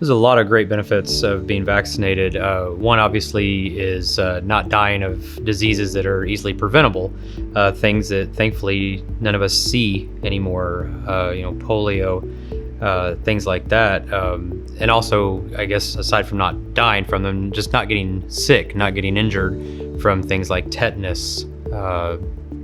There's a lot of great benefits of being vaccinated. One, obviously, is not dying of diseases that are easily preventable, things that thankfully none of us see anymore, polio, things like that. And also, I guess, aside from not dying from them, just not getting sick, not getting injured from things like tetanus,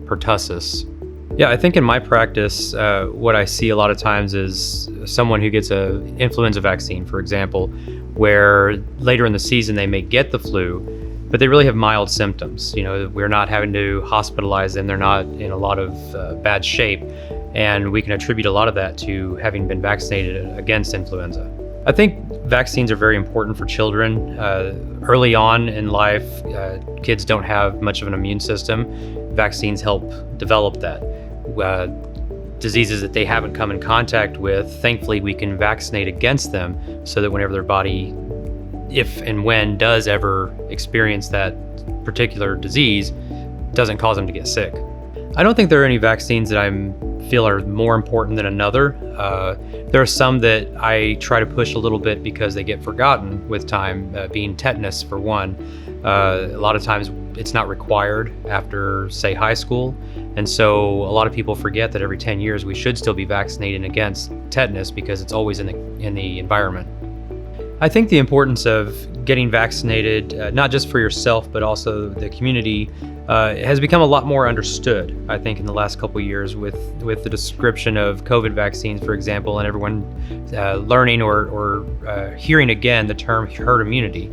pertussis. Yeah, I think in my practice, what I see a lot of times is someone who gets a influenza vaccine, for example, where later in the season they may get the flu, but they really have mild symptoms. We're not having to hospitalize them. They're not in a lot of bad shape, and we can attribute a lot of that to having been vaccinated against influenza. I think vaccines are very important for children. Early on in life, kids don't have much of an immune system. Vaccines help develop that. Diseases that they haven't come in contact with, thankfully we can vaccinate against them so that whenever their body, if and when does ever experience that particular disease, doesn't cause them to get sick. I don't think there are any vaccines that I feel are more important than another. There are some that I try to push a little bit because they get forgotten with time, being tetanus for one. A lot of times it's not required after, say, high school. And so a lot of people forget that every 10 years we should still be vaccinating against tetanus because it's always in the environment. I think the importance of getting vaccinated, not just for yourself, but also the community, has become a lot more understood, I think, in the last couple of years with the description of COVID vaccines, for example, and everyone learning or hearing again the term herd immunity.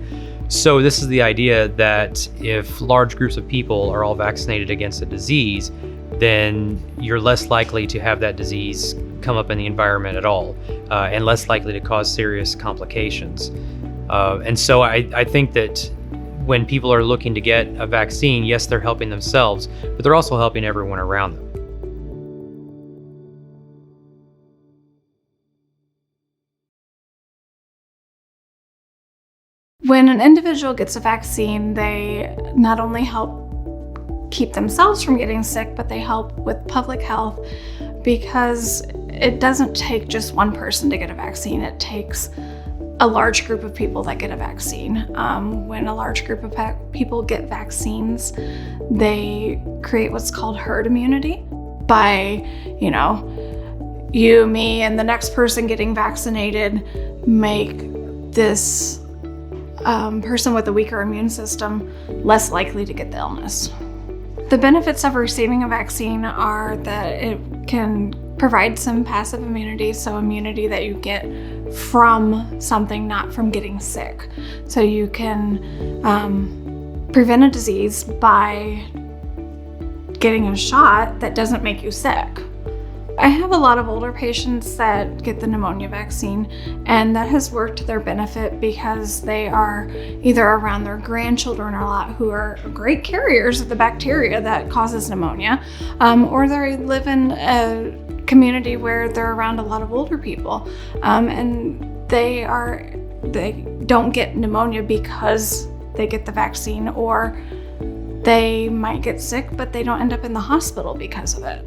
So this is the idea that if large groups of people are all vaccinated against a disease, then you're less likely to have that disease come up in the environment at all, and less likely to cause serious complications. And so I think that when people are looking to get a vaccine, yes, they're helping themselves, but they're also helping everyone around them. When an individual gets a vaccine, they not only help keep themselves from getting sick, but they help with public health because it doesn't take just one person to get a vaccine. It takes a large group of people that get a vaccine. When a large group of people get vaccines, they create what's called herd immunity by, you, me, and the next person getting vaccinated make this person with a weaker immune system less likely to get the illness. The benefits of receiving a vaccine are that it can provide some passive immunity, so immunity that you get from something, not from getting sick. So you can prevent a disease by getting a shot that doesn't make you sick. I have a lot of older patients that get the pneumonia vaccine, and that has worked to their benefit because they are either around their grandchildren a lot who are great carriers of the bacteria that causes pneumonia, or they live in a community where they're around a lot of older people, and they don't get pneumonia because they get the vaccine, or they might get sick but they don't end up in the hospital because of it.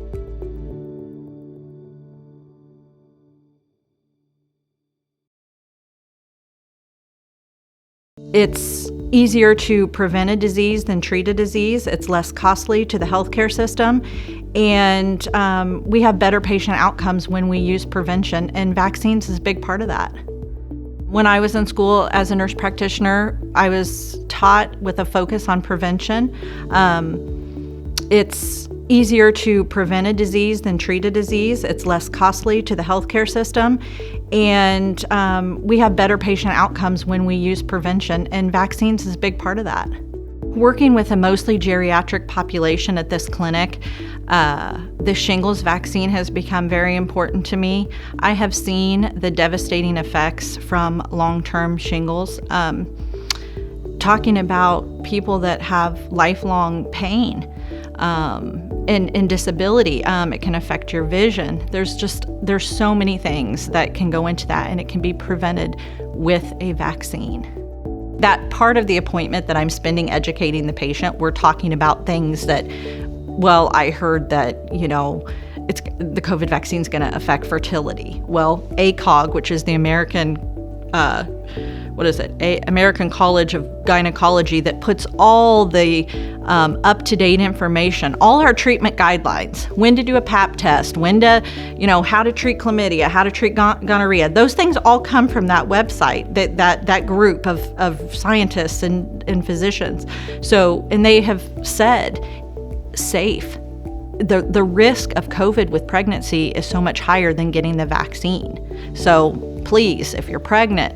It's easier to prevent a disease than treat a disease. It's less costly to the healthcare system, and we have better patient outcomes when we use prevention, and vaccines is a big part of that. When I was in school as a nurse practitioner, I was taught with a focus on prevention. It's easier to prevent a disease than treat a disease. It's less costly to the healthcare system, and we have better patient outcomes when we use prevention, and vaccines is a big part of that. Working with a mostly geriatric population at this clinic, the Shingles vaccine has become very important to me. I have seen the devastating effects from long-term shingles. Talking about people that have lifelong pain and disability, it can affect your vision. There's so many things that can go into that, and it can be prevented with a vaccine. That part of the appointment that I'm spending educating the patient, we're talking about things that, well, I heard that, the COVID vaccine is going to affect fertility. Well, ACOG, which is the American American College of Gynecology that puts all the up-to-date information, all our treatment guidelines, when to do a pap test, how to treat chlamydia, how to treat gonorrhea. Those things all come from that website, that group of scientists and physicians. So, and they have said safe. The risk of COVID with pregnancy is so much higher than getting the vaccine. So please, if you're pregnant,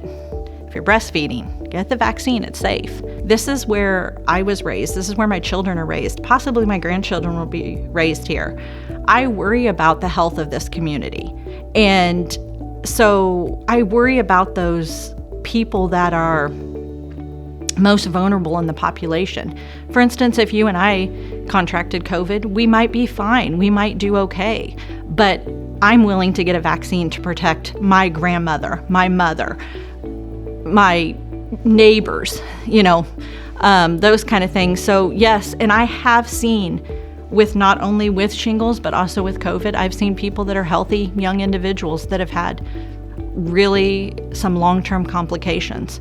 if you're breastfeeding, get the vaccine, it's safe. This is where I was raised. This is where my children are raised. Possibly my grandchildren will be raised here. I worry about the health of this community. And so I worry about those people that are most vulnerable in the population. For instance, if you and I contracted COVID, we might be fine. We might do okay. But I'm willing to get a vaccine to protect my grandmother, my mother, my neighbors, those kind of things. So yes, and I have seen not only with shingles, but also with COVID, I've seen people that are healthy, young individuals that have had really some long-term complications.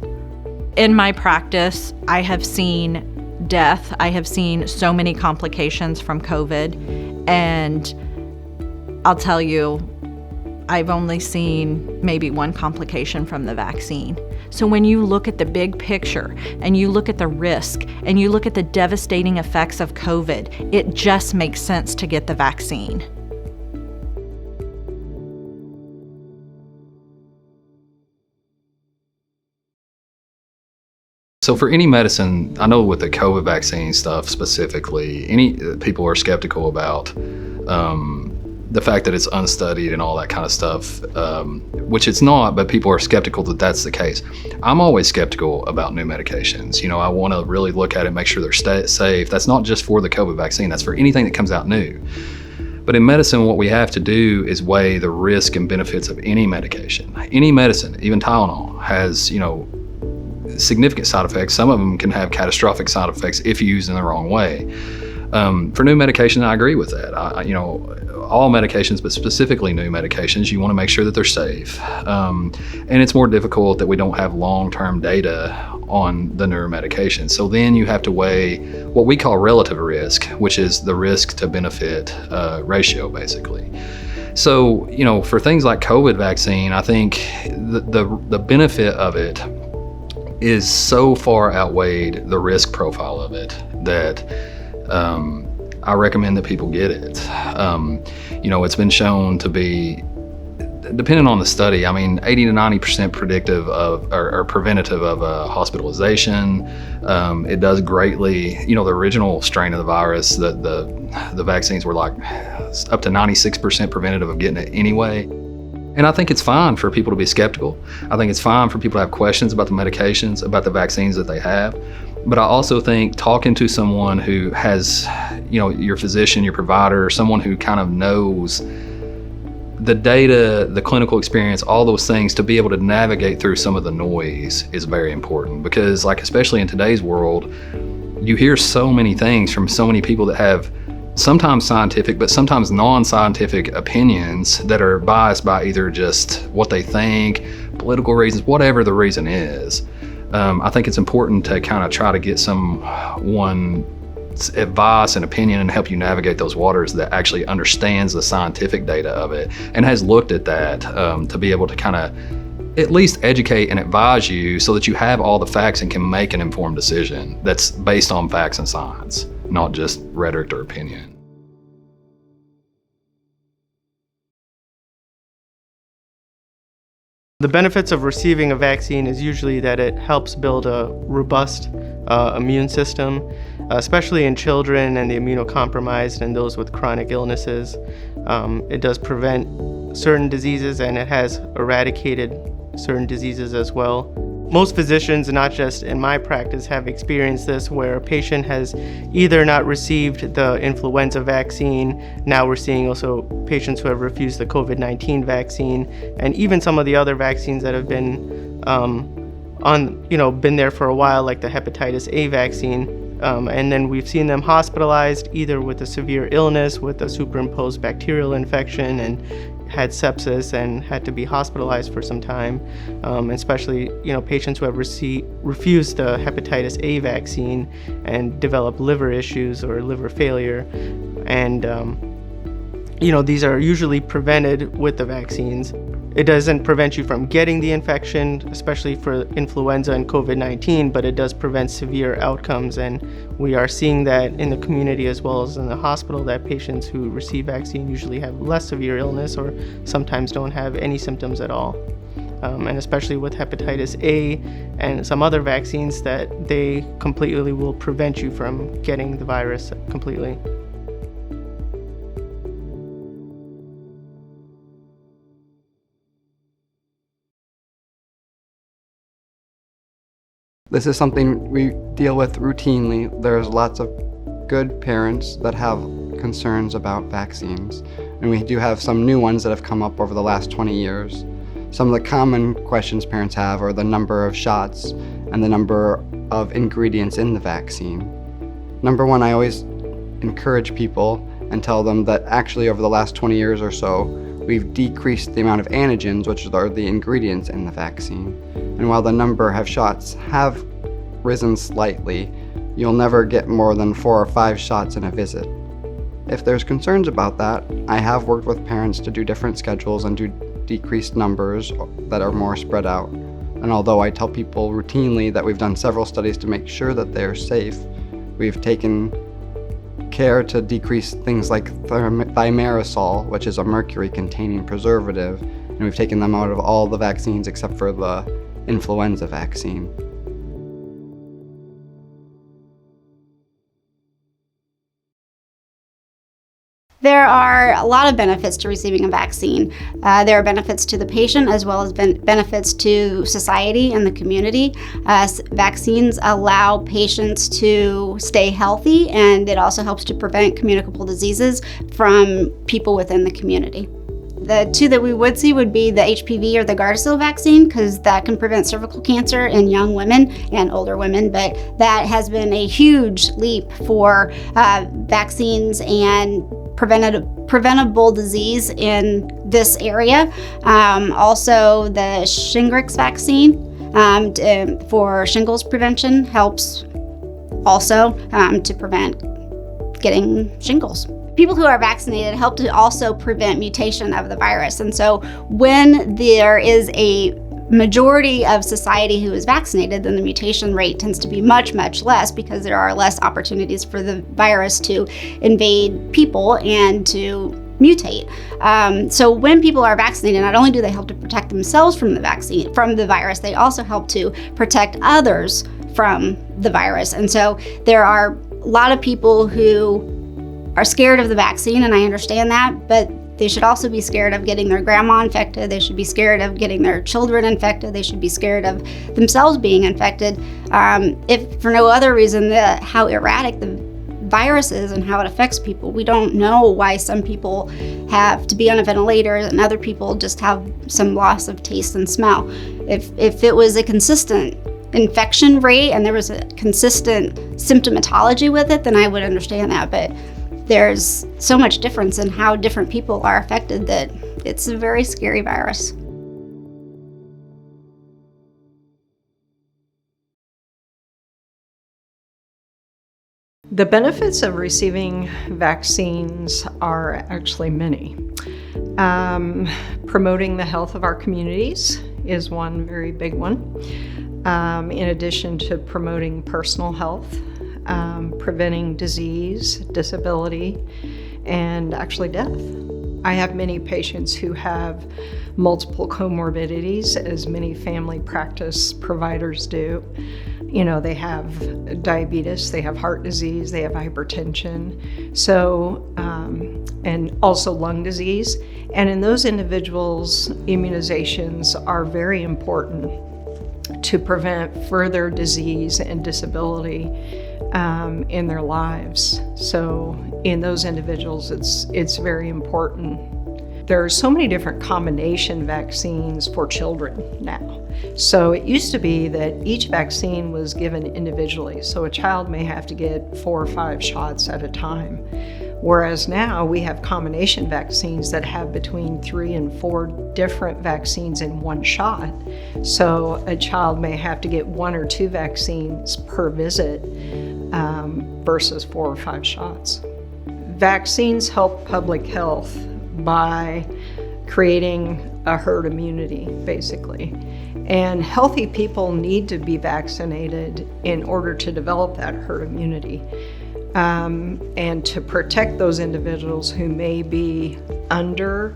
In my practice, I have seen death. I have seen so many complications from COVID, and I'll tell you, I've only seen maybe one complication from the vaccine. So when you look at the big picture and you look at the risk and you look at the devastating effects of COVID, it just makes sense to get the vaccine. So for any medicine, I know with the COVID vaccine stuff specifically, any people are skeptical about the fact that it's unstudied and all that kind of stuff, which it's not, but people are skeptical that that's the case. I'm always skeptical about new medications. I want to really look at it, make sure they're safe. That's not just for the COVID vaccine, that's for anything that comes out new. But in medicine, what we have to do is weigh the risk and benefits of any medication. Any medicine, even Tylenol, has, significant side effects. Some of them can have catastrophic side effects if used in the wrong way. For new medication, I agree with that. All medications, but specifically new medications, you want to make sure that they're safe. And it's more difficult that we don't have long-term data on the newer medications. So then you have to weigh what we call relative risk, which is the risk to benefit ratio, basically. So, for things like COVID vaccine, I think the benefit of it is so far outweighed the risk profile of it that I recommend that people get it. It's been shown to be, depending on the study, 80 to 90% predictive of or preventative of hospitalization. It does greatly, the original strain of the virus, the vaccines were like up to 96% preventative of getting it anyway. And I think it's fine for people to be skeptical. I think it's fine for people to have questions about the medications, about the vaccines that they have. But I also think talking to someone who has, your physician, your provider, someone who kind of knows the data, the clinical experience, all those things, to be able to navigate through some of the noise is very important. Because especially in today's world, you hear so many things from so many people that have sometimes scientific, but sometimes non-scientific opinions that are biased by either just what they think, political reasons, whatever the reason is. I think it's important to kind of try to get someone's advice and opinion and help you navigate those waters that actually understands the scientific data of it and has looked at that to be able to kind of at least educate and advise you so that you have all the facts and can make an informed decision that's based on facts and science, not just rhetoric or opinion. The benefits of receiving a vaccine is usually that it helps build a robust immune system, especially in children and the immunocompromised and those with chronic illnesses. It does prevent certain diseases, and it has eradicated certain diseases as well. Most physicians, not just in my practice, have experienced this where a patient has either not received the influenza vaccine. Now we're seeing also patients who have refused the COVID-19 vaccine, and even some of the other vaccines that have been been there for a while, like the hepatitis A vaccine. And then we've seen them hospitalized either with a severe illness, with a superimposed bacterial infection, and had sepsis and had to be hospitalized for some time, especially patients who have refused the hepatitis A vaccine and develop liver issues or liver failure. And these are usually prevented with the vaccines. It doesn't prevent you from getting the infection, especially for influenza and COVID-19, but it does prevent severe outcomes. And we are seeing that in the community as well as in the hospital, that patients who receive vaccine usually have less severe illness or sometimes don't have any symptoms at all. And especially with hepatitis A and some other vaccines, that they completely will prevent you from getting the virus completely. This is something we deal with routinely. There's lots of good parents that have concerns about vaccines, and we do have some new ones that have come up over the last 20 years. Some of the common questions parents have are the number of shots and the number of ingredients in the vaccine. Number one, I always encourage people and tell them that actually over the last 20 years or so, we've decreased the amount of antigens, which are the ingredients in the vaccine. And while the number of shots have risen slightly, you'll never get more than 4 or 5 shots in a visit. If there's concerns about that, I have worked with parents to do different schedules and do decreased numbers that are more spread out. And although I tell people routinely that we've done several studies to make sure that they're safe, we've taken care to decrease things like thimerosal, which is a mercury-containing preservative, and we've taken them out of all the vaccines except for the influenza vaccine. There are a lot of benefits to receiving a vaccine. There are benefits to the patient as well as benefits to society and the community. Vaccines allow patients to stay healthy, and it also helps to prevent communicable diseases from people within the community. The two that we would see would be the HPV or the Gardasil vaccine, because that can prevent cervical cancer in young women and older women, but that has been a huge leap for vaccines and preventable disease in this area. Also, the Shingles Vaccine for shingles prevention helps also to prevent getting shingles. People who are vaccinated help to also prevent mutation of the virus. And so when there is a majority of society who is vaccinated, then the mutation rate tends to be much, much less, because there are less opportunities for the virus to invade people and to mutate. So when people are vaccinated, not only do they help to protect themselves from the virus, they also help to protect others from the virus. And so there are a lot of people who are scared of the vaccine, and I understand that, but they should also be scared of getting their grandma infected. They should be scared of getting their children infected. They should be scared of themselves being infected. If for no other reason, how erratic the virus is and how it affects people. We don't know why some people have to be on a ventilator and other people just have some loss of taste and smell. If it was a consistent infection rate and there was a consistent symptomatology with it, then I would understand that. But there's so much difference in how different people are affected that it's a very scary virus. The benefits of receiving vaccines are actually many. Promoting the health of our communities is one very big one. In addition to promoting personal health, preventing disease, disability, and actually death. I have many patients who have multiple comorbidities, as many family practice providers do. You know, they have diabetes, they have heart disease, they have hypertension, and also lung disease. And in those individuals, immunizations are very important to prevent further disease and disability in their lives. So in those individuals, it's very important. There are so many different combination vaccines for children now. So it used to be that each vaccine was given individually. So a child may have to get 4 or 5 shots at a time. Whereas now we have combination vaccines that have between 3 and 4 different vaccines in one shot. So a child may have to get 1 or 2 vaccines per visit versus 4 or 5 shots. Vaccines help public health by creating a herd immunity, basically. And healthy people need to be vaccinated in order to develop that herd immunity. And to protect those individuals who may be under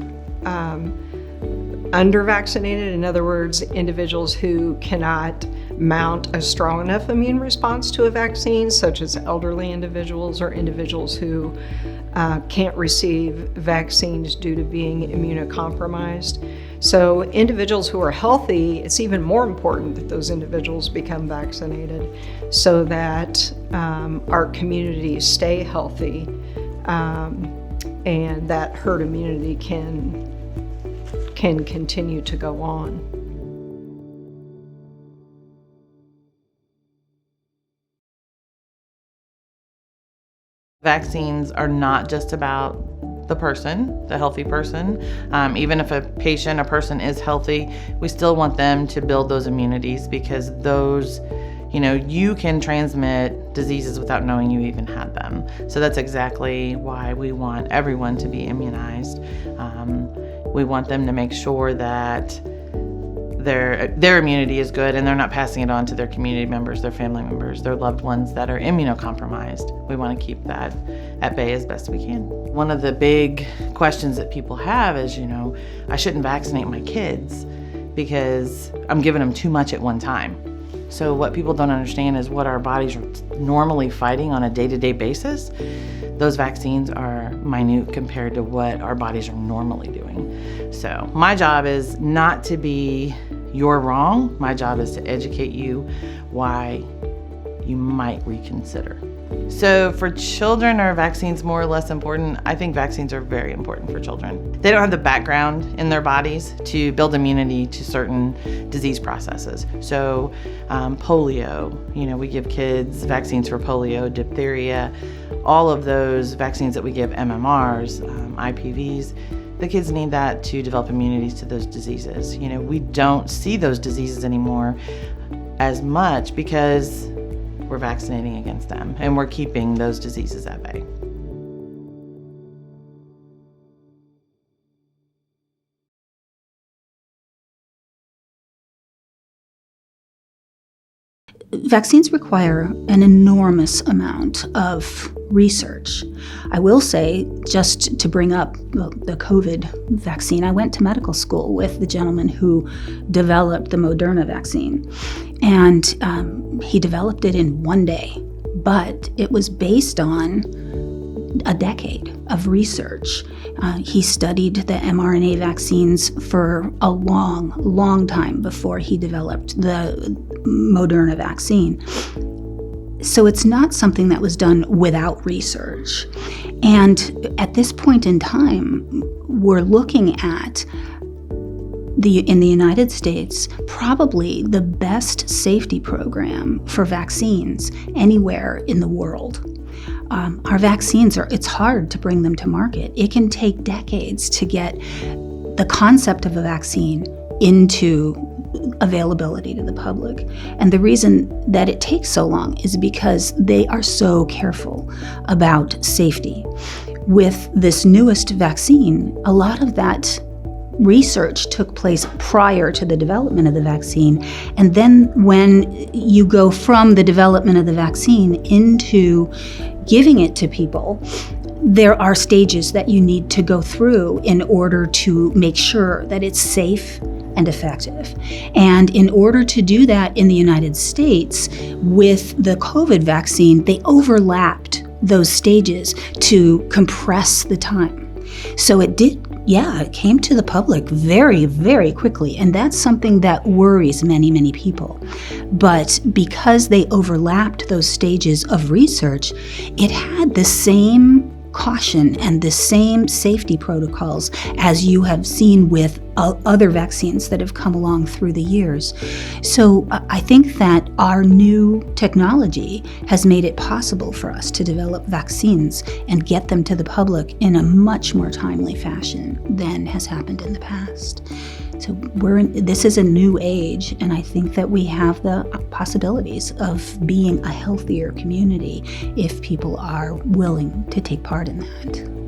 vaccinated, in other words, individuals who cannot mount a strong enough immune response to a vaccine, such as elderly individuals or individuals who can't receive vaccines due to being immunocompromised. So individuals who are healthy, it's even more important that those individuals become vaccinated so that our communities stay healthy and that herd immunity can continue to go on. Vaccines are not just about the person, the healthy person. Even if a person is healthy, we still want them to build those immunities, because those, you can transmit diseases without knowing you even had them. So that's exactly why we want everyone to be immunized. We want them to make sure that their immunity is good and they're not passing it on to their community members, their family members, their loved ones that are immunocompromised. We want to keep that at bay as best we can. One of the big questions that people have is, I shouldn't vaccinate my kids because I'm giving them too much at one time. So what people don't understand is what our bodies are normally fighting on a day-to-day basis. Those vaccines are minute compared to what our bodies are normally doing. So my job is not to be you're wrong. My job is to educate you why you might reconsider. So for children, are vaccines more or less important? I think vaccines are very important for children. They don't have the background in their bodies to build immunity to certain disease processes. So polio, we give kids vaccines for polio, diphtheria, all of those vaccines that we give, MMRs, IPVs, the kids need that to develop immunities to those diseases. We don't see those diseases anymore as much because we're vaccinating against them and we're keeping those diseases at bay. Vaccines require an enormous amount of research. I will say, just to bring up the COVID vaccine, I went to medical school with the gentleman who developed the Moderna vaccine. And he developed it in one day, but it was based on a decade of research. He studied the mRNA vaccines for a long, long time before he developed the Moderna vaccine. So it's not something that was done without research. And at this point in time, we're looking at in the United States, probably the best safety program for vaccines anywhere in the world. Our vaccines it's hard to bring them to market. It can take decades to get the concept of a vaccine into availability to the public. And the reason that it takes so long is because they are so careful about safety. With this newest vaccine, a lot of that research took place prior to the development of the vaccine. And then when you go from the development of the vaccine into giving it to people, there are stages that you need to go through in order to make sure that it's safe and effective. And in order to do that in the United States with the COVID vaccine, they overlapped those stages to compress the time. So it came to the public very, very quickly. And that's something that worries many, many people. But because they overlapped those stages of research, it had the same caution and the same safety protocols as you have seen with other vaccines that have come along through the years. So I think that our new technology has made it possible for us to develop vaccines and get them to the public in a much more timely fashion than has happened in the past. So this is a new age, and I think that we have the possibilities of being a healthier community if people are willing to take part in that.